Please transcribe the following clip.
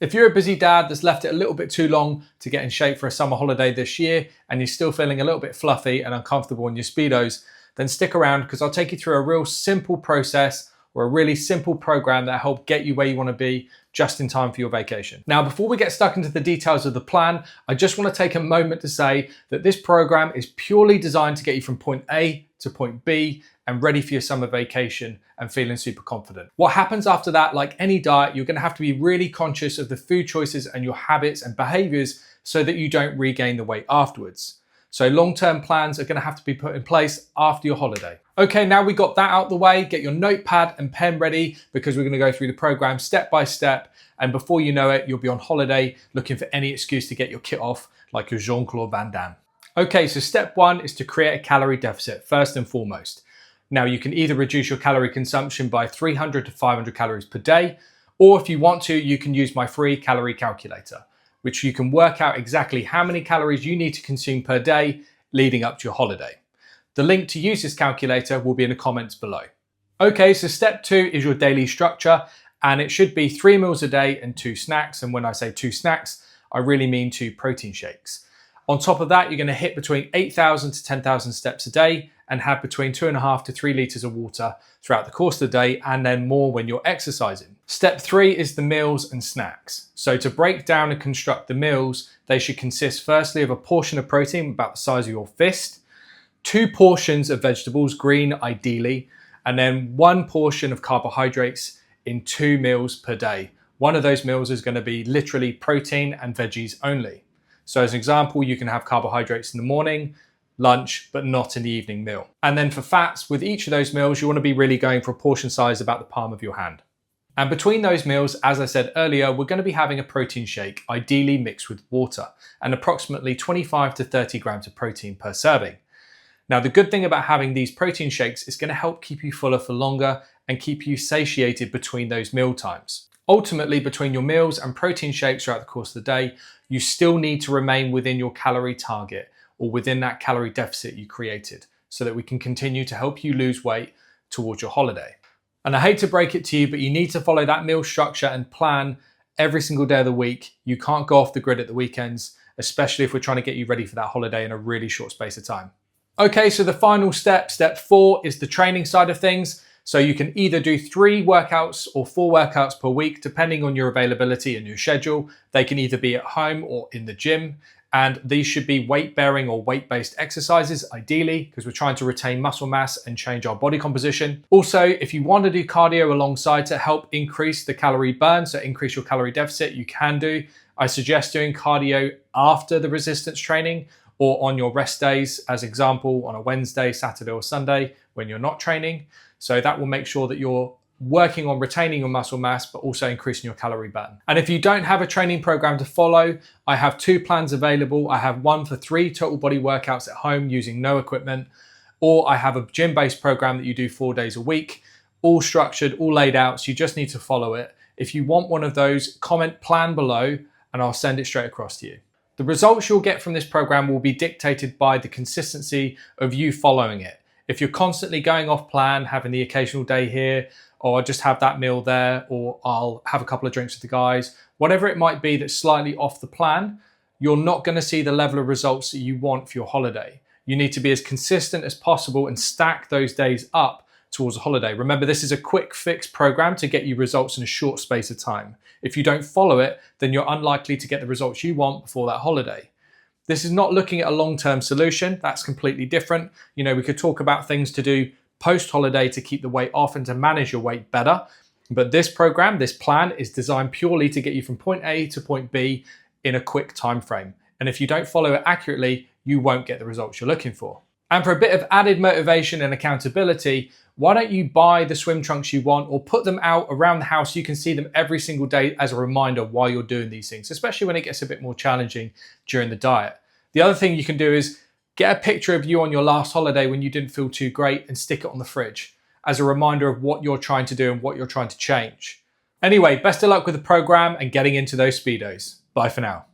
If you're a busy dad that's left it a little bit too long to get in shape for a summer holiday this year and you're still feeling a little bit fluffy and uncomfortable in your Speedos, then stick around because I'll take you through a real simple process or a really simple program that help get you where you want to be just in time for your vacation. Now, before we get stuck into the details of the plan, I just want to take a moment to say that this program is purely designed to get you from point A to point B and ready for your summer vacation and feeling super confident. What happens after that, like any diet, you're going to have to be really conscious of the food choices and your habits and behaviors so that you don't regain the weight afterwards. So long-term plans are going to have to be put in place after your holiday. Okay, now we got that out the way, get your notepad and pen ready because we're going to go through the program step by step. And before you know it, you'll be on holiday looking for any excuse to get your kit off like your Jean-Claude Van Damme. Okay, so step one is to create a calorie deficit first and foremost. Now you can either reduce your calorie consumption by 300 to 500 calories per day, or if you want to, you can use my free calorie calculator, which you can work out exactly how many calories you need to consume per day leading up to your holiday. The link to use this calculator will be in the comments below. Okay, so step two is your daily structure, and it should be 3 meals a day and 2 snacks. And when I say 2 snacks, I really mean 2 protein shakes. On top of that, you're going to hit between 8,000 to 10,000 steps a day and have between 2.5 to 3 litres of water throughout the course of the day, and then more when you're exercising. Step 3 is the meals and snacks. So to break down and construct the meals, they should consist firstly of a portion of protein about the size of your fist, 2 portions of vegetables, green ideally, and then 1 portion of carbohydrates in 2 meals per day. One of those meals is going to be literally protein and veggies only. So as an example, you can have carbohydrates in the morning, lunch, but not in the evening meal. And then for fats, with each of those meals, you want to be really going for a portion size about the palm of your hand. And between those meals, as I said earlier, we're going to be having a protein shake, ideally mixed with water, and approximately 25 to 30 grams of protein per serving. Now, the good thing about having these protein shakes is going to help keep you fuller for longer and keep you satiated between those meal times. Ultimately, between your meals and protein shakes throughout the course of the day, you still need to remain within your calorie target or within that calorie deficit you created so that we can continue to help you lose weight towards your holiday. And I hate to break it to you, but you need to follow that meal structure and plan every single day of the week. You can't go off the grid at the weekends, especially if we're trying to get you ready for that holiday in a really short space of time. Okay, so the final step, step 4, is the training side of things. So you can either do 3 workouts or 4 workouts per week, depending on your availability and your schedule. They can either be at home or in the gym. And these should be weight-bearing or weight-based exercises, ideally, because we're trying to retain muscle mass and change our body composition. Also, if you want to do cardio alongside to help increase the calorie burn, so increase your calorie deficit, you can do. I suggest doing cardio after the resistance training or on your rest days, as example, on a Wednesday, Saturday, or Sunday when you're not training. So that will make sure that you're working on retaining your muscle mass, but also increasing your calorie burn. And if you don't have a training program to follow, I have 2 plans available. I have one for 3 total body workouts at home using no equipment, or I have a gym-based program that you do 4 days a week, all structured, all laid out, so you just need to follow it. If you want one of those, comment plan below and I'll send it straight across to you. The results you'll get from this program will be dictated by the consistency of you following it. If you're constantly going off plan, having the occasional day here, or just have that meal there, or I'll have a couple of drinks with the guys, whatever it might be that's slightly off the plan, you're not going to see the level of results that you want for your holiday. You need to be as consistent as possible and stack those days up towards a holiday. Remember, this is a quick fix program to get you results in a short space of time. If you don't follow it, then you're unlikely to get the results you want before that holiday. This is not looking at a long-term solution. That's completely different. You know, we could talk about things to do post-holiday to keep the weight off and to manage your weight better. But this program, this plan is designed purely to get you from point A to point B in a quick time frame. And if you don't follow it accurately, you won't get the results you're looking for. And for a bit of added motivation and accountability, why don't you buy the swim trunks you want or put them out around the house so you can see them every single day as a reminder while you're doing these things, especially when it gets a bit more challenging during the diet. The other thing you can do is get a picture of you on your last holiday when you didn't feel too great and stick it on the fridge as a reminder of what you're trying to do and what you're trying to change. Anyway, best of luck with the program and getting into those Speedos. Bye for now.